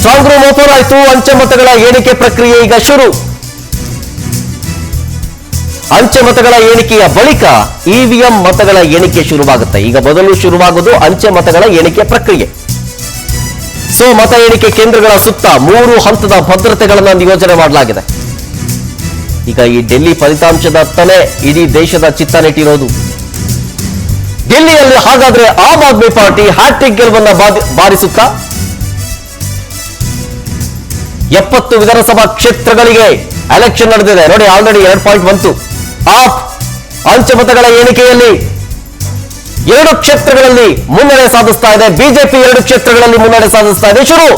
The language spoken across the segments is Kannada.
ಸ್ಟ್ರಾಂಗ್ ರೂಮ್ ಓಪನ್ ಆಯಿತು. ಅಂಚೆ ಮತಗಳ ಎಣಿಕೆ ಪ್ರಕ್ರಿಯೆ ಈಗ ಶುರು. ಅಂಚೆ ಮತಗಳ ಎಣಿಕೆಯ ಬಳಿಕ ಇವಿಎಂ ಮತಗಳ ಎಣಿಕೆ ಶುರುವಾಗುತ್ತೆ. ಈಗ ಮೊದಲು ಶುರುವಾಗುವುದು ಅಂಚೆ ಮತಗಳ ಎಣಿಕೆ ಪ್ರಕ್ರಿಯೆ. ಸೊ ಮತ ಎಣಿಕೆ ಕೇಂದ್ರಗಳ ಸುತ್ತ 3 ಹಂತದ ಭದ್ರತೆಗಳನ್ನು ನಿಯೋಜನೆ ಮಾಡಲಾಗಿದೆ. ಈಗ ಈ ಡೆಲ್ಲಿ ಫಲಿತಾಂಶದತ್ತಲೇ ಇಡೀ ದೇಶದ ಚಿತ್ತ ನೆಟ್ಟಿರೋದು. ಡೆಲ್ಲಿಯಲ್ಲಿ ಹಾಗಾದ್ರೆ ಆಮ್ ಆದ್ಮಿ ಪಾರ್ಟಿ ಹ್ಯಾಟ್ರಿಕ್ ಗೆಲುವನ್ನ ಬಾರಿಸುತ್ತಾ 70 ವಿಧಾನಸಭಾ ಕ್ಷೇತ್ರಗಳಿಗೆ ಎಲೆಕ್ಷನ್ ನಡೆದಿದೆ. ನೋಡಿ, ಆಲ್ರೆಡಿ 2 ಪಾಯಿಂಟ್ ಬಂತು. ಆಪ್ ಅಂಚೆ ಮತಗಳ ಎಣಿಕೆಯಲ್ಲಿ 2 ಕ್ಷೇತ್ರಗಳಲ್ಲಿ ಮುನ್ನಡೆ ಸಾಧಿಸ್ತಾ ಇದೆ. ಬಿಜೆಪಿ 2 ಕ್ಷೇತ್ರಗಳಲ್ಲಿ ಮುನ್ನಡೆ ಸಾಧಿಸ್ತಾ ಇದೆ. ಶುರು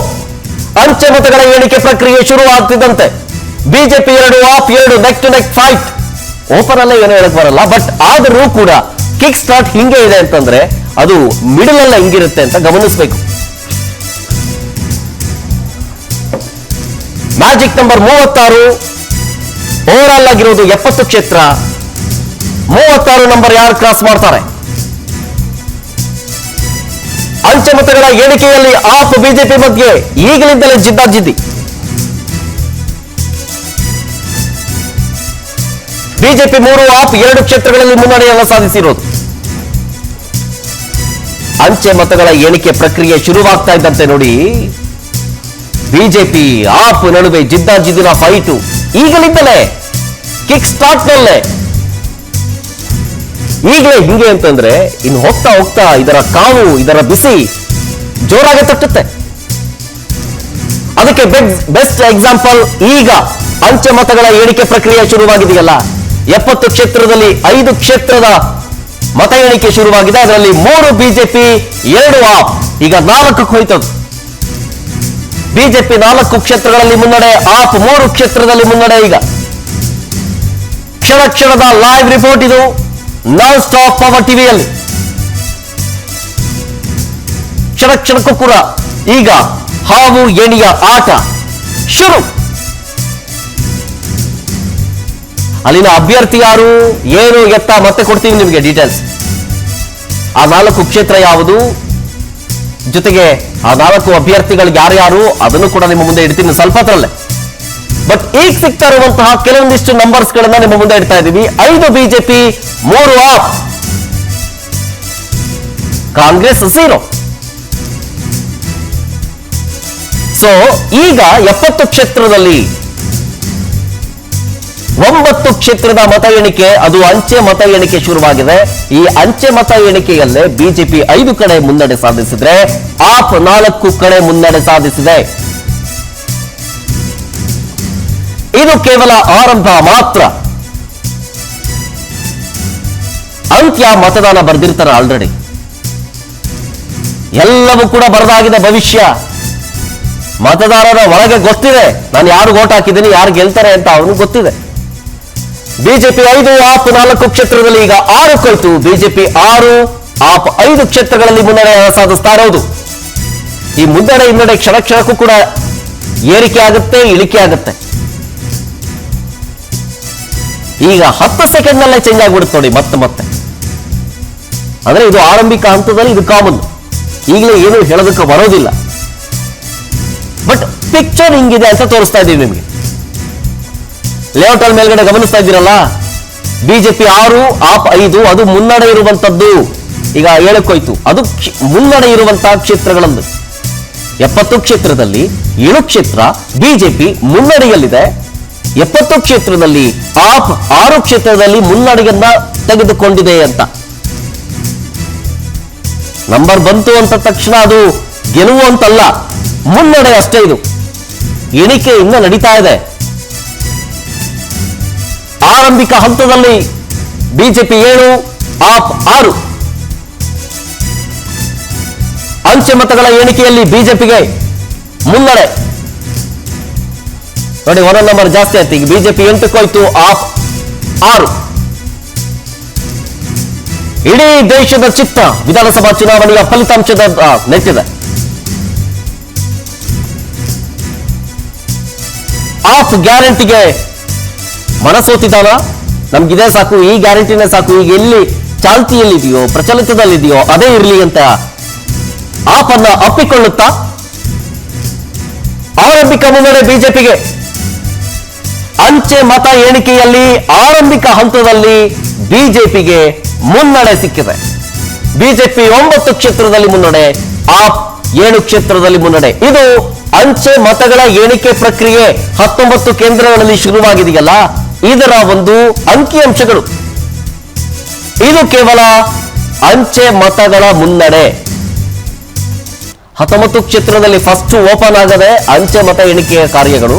ಅಂಚೆ ಮತಗಳ ಎಣಿಕೆ ಪ್ರಕ್ರಿಯೆ ಶುರು ಆಗ್ತಿದ್ದಂತೆ BJP 2, AAP 2 neck to neck fight. Open ಅಲ್ಲೇ ಏನೋ ಹೇಳಕ್ ಬರಲ್ಲ, ಬಟ್ ಆದರೂ ಕೂಡ ಕಿಕ್ ಸ್ಟಾರ್ಟ್ ಹಿಂಗೆ ಇದೆ ಅಂತಂದ್ರೆ ಅದು ಮಿಡಲ್ ಅಲ್ಲ ಹಿಂಗಿರುತ್ತೆ ಅಂತ ಗಮನಿಸಬೇಕು. ಮ್ಯಾಜಿಕ್ ನಂಬರ್ 36 ಓವರ್ ಆಲ್ ಆಗಿರೋದು 70 ಕ್ಷೇತ್ರ. 36 ನಂಬರ್ ಯಾರು ಕ್ರಾಸ್ ಮಾಡ್ತಾರೆ? ಅಂಚೆ ಮತಗಳ ಎಣಿಕೆಯಲ್ಲಿ ಆಪ್ ಬಿಜೆಪಿ ಮಧ್ಯೆ ಈಗಲಿಂದಲೇ ಜಿದ್ದಾಜಿದ್ದಿ. ಬಿಜೆಪಿ 3, ಆಪ್ 2 ಕ್ಷೇತ್ರಗಳಲ್ಲಿ ಮುನ್ನಡೆಯನ್ನು ಸಾಧಿಸಿರೋದು. ಅಂಚೆ ಮತಗಳ ಎಣಿಕೆ ಪ್ರಕ್ರಿಯೆ ಶುರುವಾಗ್ತಾ ಇದ್ದಂತೆ ನೋಡಿ, ಬಿಜೆಪಿ ಆಪ್ ನಡುವೆ ಜಿದ್ದಾಜಿದ್ದಿನ ಫೈಟು ಈಗಲಿಂದಲೇ ಕಿಕ್ ಸ್ಟಾರ್ಟ್ ನಲ್ಲೇ. ಈಗಲೇ ಹಿಂಗೆ ಅಂತಂದ್ರೆ ಇನ್ನು ಹೋಗ್ತಾ ಹೋಗ್ತಾ ಇದರ ಕಾವು, ಇದರ ಬಿಸಿ ಜೋರಾಗಿ ತಟ್ಟುತ್ತೆ. ಅದಕ್ಕೆ ಬೆಸ್ಟ್ ಎಕ್ಸಾಂಪಲ್ ಈಗ ಅಂಚೆ ಮತಗಳ ಎಣಿಕೆ ಪ್ರಕ್ರಿಯೆ ಶುರುವಾಗಿದೆಯಲ್ಲ. 70 ಕ್ಷೇತ್ರದಲ್ಲಿ 5 ಕ್ಷೇತ್ರದ ಮತ ಎಣಿಕೆ ಶುರುವಾಗಿದೆ. ಅದರಲ್ಲಿ 3 ಬಿಜೆಪಿ, 2 ಆಪ್. ಈಗ 4ಕ್ಕೆ ಹೋಯ್ತದು. ಬಿಜೆಪಿ 4 ಕ್ಷೇತ್ರಗಳಲ್ಲಿ ಮುನ್ನಡೆ, ಆಪ್ 3 ಕ್ಷೇತ್ರದಲ್ಲಿ ಮುನ್ನಡೆ. ಈಗ ಕ್ಷಣ ಕ್ಷಣದ ಲೈವ್ ರಿಪೋರ್ಟ್ ಇದು ನಾನ್ ಸ್ಟಾಪ್ ಪವರ್ ಟಿವಿಯಲ್ಲಿ. ಕ್ಷಣ ಕ್ಷಣಕ್ಕೂ ಕೂಡ ಈಗ ಹಾವು ಎಣಿಯ ಆಟ ಶುರು. ಅಲ್ಲಿನ ಅಭ್ಯರ್ಥಿ ಯಾರು, ಏನು, ಎತ್ತ ಮತ್ತೆ ಕೊಡ್ತೀವಿ ನಿಮಗೆ ಡೀಟೇಲ್ಸ್. ಆ 4 ಕ್ಷೇತ್ರ ಯಾವುದು, ಜೊತೆಗೆ ಆ 4 ಅಭ್ಯರ್ಥಿಗಳು ಯಾರ್ಯಾರು ಅದನ್ನು ಕೂಡ ನಿಮ್ಮ ಮುಂದೆ ಇಡ್ತೀನಿ ಸ್ವಲ್ಪ ಹೊತ್ತರಲ್ಲೇ. ಬಟ್ ಈಗ ಸಿಗ್ತಾ ಇರುವಂತಹ ಕೆಲವೊಂದಿಷ್ಟು ನಂಬರ್ಸ್ ಗಳನ್ನ ನಿಮ್ಮ ಮುಂದೆ ಇಡ್ತಾ ಇದ್ದೀವಿ. 5 ಬಿಜೆಪಿ, 3 ಆಪ್, ಕಾಂಗ್ರೆಸ್ 0. ಸೊ ಈಗ 70 ಕ್ಷೇತ್ರದಲ್ಲಿ 9 ಕ್ಷೇತ್ರದ ಮತ ಎಣಿಕೆ, ಅದು ಅಂಚೆ ಮತ ಎಣಿಕೆ ಶುರುವಾಗಿದೆ. ಈ ಅಂಚೆ ಮತ ಎಣಿಕೆಯಲ್ಲೇ ಬಿಜೆಪಿ 5 ಕಡೆ ಮುನ್ನಡೆ ಸಾಧಿಸಿದ್ರೆ ಆಪ್ 4 ಕಡೆ ಮುನ್ನಡೆ ಸಾಧಿಸಿದೆ. ಇದು ಕೇವಲ ಆರಂಭ ಮಾತ್ರ. ಅಂತ್ಯ ಮತದಾನ ಬರೆದಿರ್ತಾರೆ ಆಲ್ರೆಡಿ. ಎಲ್ಲವೂ ಕೂಡ ಬರೆದಾಗಿದೆ ಭವಿಷ್ಯ. ಮತದಾರರ ಒಳಗೆ ಗೊತ್ತಿದೆ, ನಾನು ಯಾರು ವೋಟ್ ಹಾಕಿದ್ದೀನಿ, ಯಾರು ಗೆಲ್ತಾರೆ ಅಂತ ಅವನಿಗೆ ಗೊತ್ತಿದೆ. ಬಿಜೆಪಿ 5, ಆಪ್ 4 ಕ್ಷೇತ್ರದಲ್ಲಿ ಈಗ 6 ಹೋಯ್ತು. ಬಿಜೆಪಿ 6, ಆಪ್ 5 ಕ್ಷೇತ್ರಗಳಲ್ಲಿ ಮುನ್ನಡೆ ಸಾಧಿಸ್ತಾ ಇರೋದು. ಈ ಮುನ್ನಡೆ ಹಿನ್ನಡೆ ಕ್ಷಣ ಕ್ಷಣಕ್ಕೂ ಕೂಡ ಏರಿಕೆ ಆಗುತ್ತೆ, ಇಳಿಕೆ ಆಗುತ್ತೆ. ಈಗ 10 ಸೆಕೆಂಡ್ ನಲ್ಲೇ ಚೇಂಜ್ ಆಗ್ಬಿಡುತ್ತೆ ನೋಡಿ ಮತ್ತೆ. ಅಂದ್ರೆ ಇದು ಆರಂಭಿಕ ಹಂತದಲ್ಲಿ ಇದು ಕಾಮನ್. ಈಗಲೇ ಏನು ಹೇಳೋದಕ್ಕೆ ಬರೋದಿಲ್ಲ. ಬಟ್ ಪಿಕ್ಚರ್ ಹಿಂಗಿದೆ ಅಂತ ತೋರಿಸ್ತಾ ಇದ್ದೀವಿ ನಿಮಗೆ. ಲೇಔಟ್ ಅಲ್ಲಿ ಮೇಲ್ಗಡೆ ಗಮನಿಸ್ತಾ ಇದ್ದೀರಲ್ಲ, ಬಿಜೆಪಿ 6, ಆಪ್ 5, ಅದು ಮುನ್ನಡೆ ಇರುವಂತದ್ದು. ಈಗ 7ಕ್ಕೆ ಹೋಯ್ತು. ಅದು ಮುನ್ನಡೆ ಇರುವಂತಹ ಕ್ಷೇತ್ರಗಳಂದು 70 ಕ್ಷೇತ್ರದಲ್ಲಿ 7 ಕ್ಷೇತ್ರ ಬಿಜೆಪಿ ಮುನ್ನಡೆಯಲ್ಲಿದೆ. 70 ಕ್ಷೇತ್ರದಲ್ಲಿ ಆಪ್ 6 ಕ್ಷೇತ್ರದಲ್ಲಿ ಮುನ್ನಡೆಯನ್ನ ತೆಗೆದುಕೊಂಡಿದೆ ಅಂತ. ನಂಬರ್ ಬಂತು ಅಂತ ತಕ್ಷಣ ಅದು ಗೆಲುವು ಅಂತಲ್ಲ, ಮುನ್ನಡೆ ಅಷ್ಟೇ. ಇದು ಎಣಿಕೆ ಇನ್ನ ನಡೀತಾ ಇದೆ. ಆರಂಭಿಕ ಹಂತದಲ್ಲಿ ಬಿಜೆಪಿ 7, ಆಪ್ 6. ಅಂಚೆ ಮತಗಳ ಎಣಿಕೆಯಲ್ಲಿ ಬಿಜೆಪಿಗೆ ಮುನ್ನಡೆ ನೋಡಿ. 1 ನಂಬರ್ ಜಾಸ್ತಿ ಆಯ್ತು. ಈಗ ಬಿಜೆಪಿ 8ಕ್ಕೆ ಹೋಯ್ತು, ಆಪ್ 6. ಇಡೀ ದೇಶದ ಚಿತ್ತ ವಿಧಾನಸಭಾ ಚುನಾವಣೆಯ ಫಲಿತಾಂಶದ ನೆಟ್ಟಿದೆ. ಆಪ್ ಗ್ಯಾರಂಟಿಗೆ ಮನಸೋತಿದ್ದಾನ, ನಮ್ಗಿದೇ ಸಾಕು, ಈ ಗ್ಯಾರಂಟಿನೇ ಸಾಕು, ಈಗ ಎಲ್ಲಿ ಚಾಲ್ತಿಯಲ್ಲಿದೆಯೋ, ಪ್ರಚಲಿತದಲ್ಲಿದೆಯೋ ಅದೇ ಇರಲಿ ಅಂತ ಆಪ್ ಅನ್ನ ಅಪ್ಪಿಕೊಳ್ಳುತ್ತಾ ಆರಂಭಿಕ ಮುನ್ನಡೆ ಬಿಜೆಪಿಗೆ. ಅಂಚೆ ಮತ ಎಣಿಕೆಯಲ್ಲಿ ಆರಂಭಿಕ ಹಂತದಲ್ಲಿ ಬಿಜೆಪಿಗೆ ಮುನ್ನಡೆ ಸಿಕ್ಕಿದೆ. ಬಿಜೆಪಿ 9 ಕ್ಷೇತ್ರದಲ್ಲಿ ಮುನ್ನಡೆ, ಆಪ್ 7 ಕ್ಷೇತ್ರದಲ್ಲಿ ಮುನ್ನಡೆ. ಇದು ಅಂಚೆ ಮತಗಳ ಎಣಿಕೆ ಪ್ರಕ್ರಿಯೆ 19 ಕೇಂದ್ರಗಳಲ್ಲಿ ಶುರುವಾಗಿದೆಯಲ್ಲ, ಇದರ ಒಂದು ಅಂಕಿಅಂಶಗಳು. ಇದು ಕೇವಲ ಅಂಚೆ ಮತಗಳ ಮುನ್ನಡೆ. 19 ಕ್ಷೇತ್ರದಲ್ಲಿ ಫಸ್ಟ್ ಓಪನ್ ಆಗದೆ ಅಂಚೆ ಮತ ಎಣಿಕೆಯ ಕಾರ್ಯಗಳು.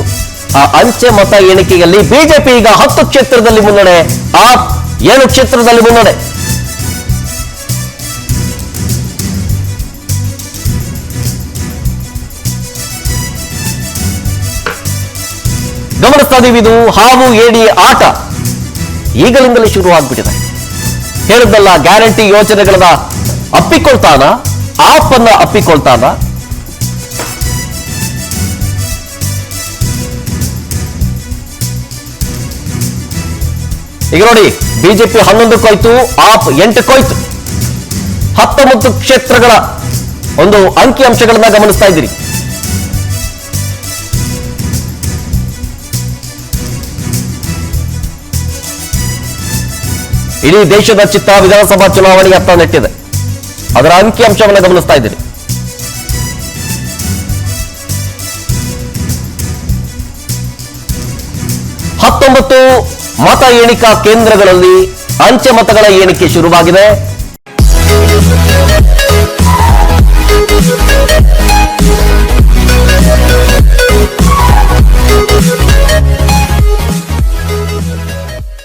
ಆ ಅಂಚೆ ಮತ ಎಣಿಕೆಯಲ್ಲಿ ಬಿಜೆಪಿ ಈಗ 10 ಕ್ಷೇತ್ರದಲ್ಲಿ ಮುನ್ನಡೆ, ಆಪ್ 7 ಕ್ಷೇತ್ರದಲ್ಲಿ ಮುನ್ನಡೆ. ಗಮನಿಸ್ತಾ ಇದೀವಿ, ಇದು ಹಾವು ಏಡಿ ಆಟ ಈಗಲಿಂದಲೇ ಶುರುವಾಗ್ಬಿಟ್ಟಿದೆ. ಹೇಳಿದ್ದಲ್ಲ, ಗ್ಯಾರಂಟಿ ಯೋಜನೆಗಳನ್ನ ಅಪ್ಪಿಕೊಳ್ತಾನ, ಆಪ್ ಅನ್ನ ಅಪ್ಪಿಕೊಳ್ತಾನ. ಈಗ ನೋಡಿ, ಬಿಜೆಪಿ 11 ಆಪ್ 8 19 ಕ್ಷೇತ್ರಗಳ ಒಂದು ಅಂಕಿಅಂಶಗಳನ್ನ ಗಮನಿಸ್ತಾ ಇದ್ದೀರಿ. ಇಡೀ ದೇಶದ ಚಿತ್ತ ವಿಧಾನಸಭಾ ಚುನಾವಣೆಗೆ ಹತ್ತ ನೆಟ್ಟಿದೆ. ಅದರ ಅಂಕಿಅಂಶವನ್ನು ಗಮನಿಸ್ತಾ ಇದ್ದೀರಿ. ಹತ್ತೊಂಬತ್ತು ಮತ ಎಣಿಕಾ ಕೇಂದ್ರಗಳಲ್ಲಿ ಅಂಚೆ ಮತಗಳ ಎಣಿಕೆ ಶುರುವಾಗಿದೆ.